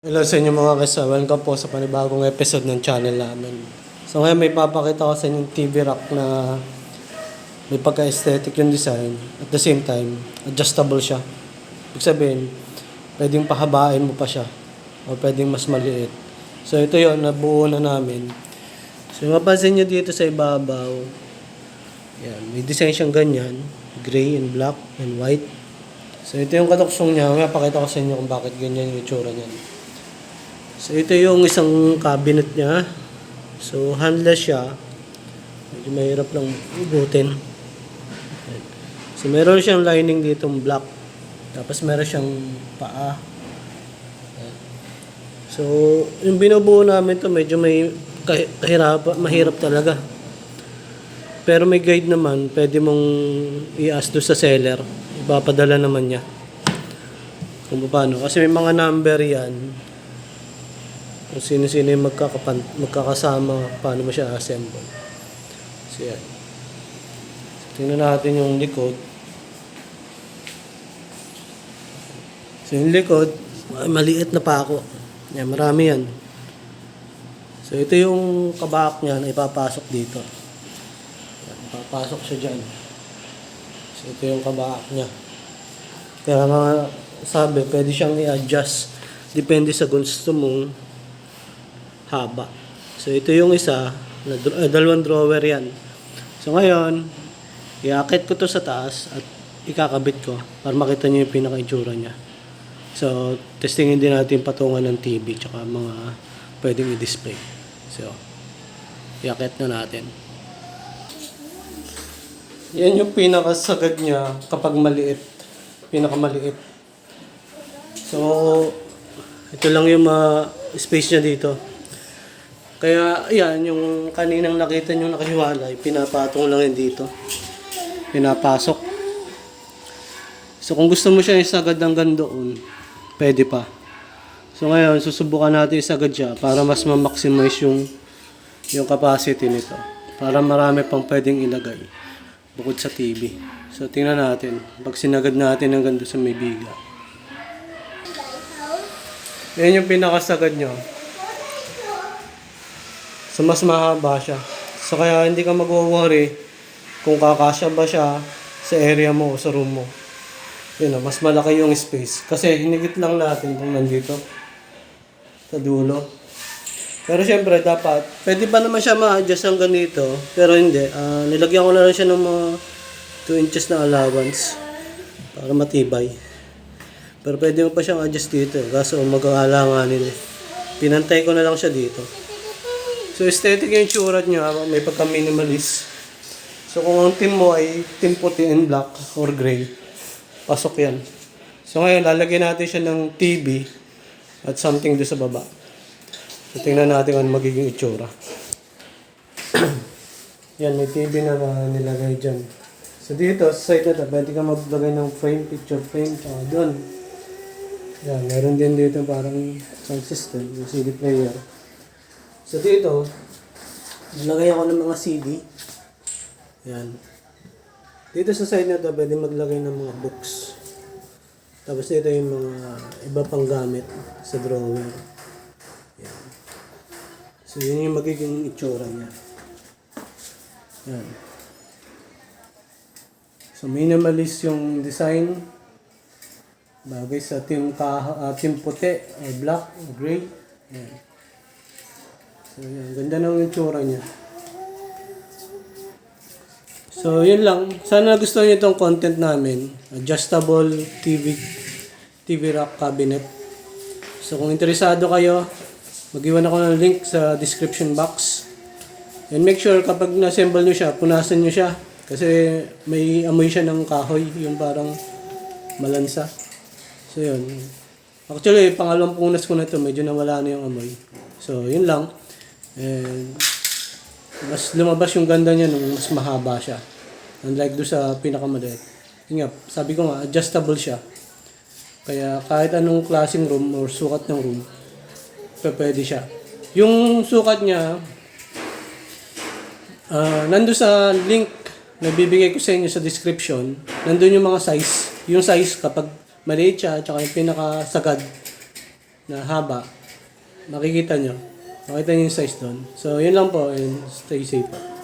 Hello sa inyo mga kasa, welcome po sa panibagong episode ng channel namin. So ngayon may papakita ko sa inyo yung TV rack na may pagka-aesthetic yung design. At the same time, adjustable siya. Ibig sabihin, pwedeng pahabain mo pa siya o pwedeng mas maliit. So ito yon nabuo na namin. So mapansin nyo dito sa ibabaw, yan, may design siyang ganyan, gray and black and white. So ito yung katuksong niya, may pakita ko sa inyo kung bakit ganyan yung itsura niyan. So ito yung isang cabinet niya. So handless siya. Medyo mahirap lang ugutin. So meron siyang lining dito black. Tapos meron siyang paa. So yung binubuo namin to medyo may mahirap talaga. Pero may guide naman, pwede mong i-ask doon sa seller. Ipapadala naman niya. Kung paano. Kasi may mga number yan. Kung sino-sino yung magkakasama, paano mo siya assemble. So yan. So, tingnan natin yung likod. So yung likod, maliit na pako. Yan, marami yan. So ito yung kabak niya na ipapasok dito. Yan, ipapasok siya dyan. So ito yung kabak niya. Kaya nga sabi, pwede siyang i-adjust. Depende sa gusto mong haba. So ito yung isa, dalawang drawer yan. So ngayon, iakit ko to sa taas at ikakabit ko para makita niyo yung pinaka-itsura niya. So testingin din natin patungan ng TV tsaka mga pwedeng i-display. So iakit na natin. Yan yung pinakasagad niya kapag maliit. Pinakamaliit. So ito lang yung space niya dito. Kaya, yan, yung kaninang nakita nyo nakahiwalay, pinapatong lang yun dito. Pinapasok. So, kung gusto mo siya isagad hanggang doon, pwede pa. So, ngayon, susubukan natin isagad siya para mas ma-maximize yung capacity nito. Para marami pang pwedeng ilagay bukod sa TV. So, tingnan natin. Pag sinagad natin hanggang doon sa may biga. Yan yung pinakasagad nyo. So, mas mahaba siya. So, kaya hindi ka mag-worry kung kakasya ba siya sa area mo o sa room mo. Yun, mas malaki yung space. Kasi hinigit lang natin kung nandito sa dulo. Pero syempre, dapat, pwede pa naman siya ma-adjust hanggang dito. Pero hindi. Nilagyan ko na lang siya ng mga 2 inches na allowance para matibay. Pero pwede mo pa siyang adjust dito. Kaso mag-aalanganin eh. Pinantay ko na lang siya dito. So, aesthetic yung tsura niya, may pagka-minimalist. So, kung ang team mo ay team puti and black or gray, pasok yan. So, ngayon, lalagyan natin siya ng TV at something doon sa baba. So, tingnan natin kung magiging itsura. Yan, may TV na nilagay dyan. So, dito, sa side na ito, pwede ka maglagay ng frame, picture frame, doon. Yan, meron din dito parang sound system, yung CD player. So dito, nilagay ako ng mga CD. Yan. Dito sa side na ito, pwede maglagay ng mga books. Tapos dito yung mga iba pang gamit sa drawer. Yan. So yun yung magiging itsura niya. Yan. So minimalist yung design. Bagay sa team puti, or black, or gray. Yan. So, yan. Ganda ng itsura niya. So, yun lang. Sana gusto niyo itong content namin. Adjustable TV rack cabinet. So, kung interesado kayo, mag-iwan ako ng link sa description box. And make sure kapag na-assemble nyo siya, punasan nyo siya. Kasi may amoy siya ng kahoy. Yung parang malansa. So, yun. Actually, pangalawang punas ko na ito. Medyo nawala na yung amoy. So, yun lang. And mas lumabas yung ganda niya nung mas mahaba siya. Unlike doon sa pinakamaliit. Yun nga, sabi ko nga, adjustable siya. Kaya kahit anong klaseng room or sukat ng room, pwede siya. Yung sukat niya, nandun sa link na bibigay ko sa inyo sa description, nandun yung mga size. Yung size kapag maliit siya, tsaka yung pinakasagad na haba, makikita nyo. Makita nyo yung size doon. So, yun lang po and stay safe po.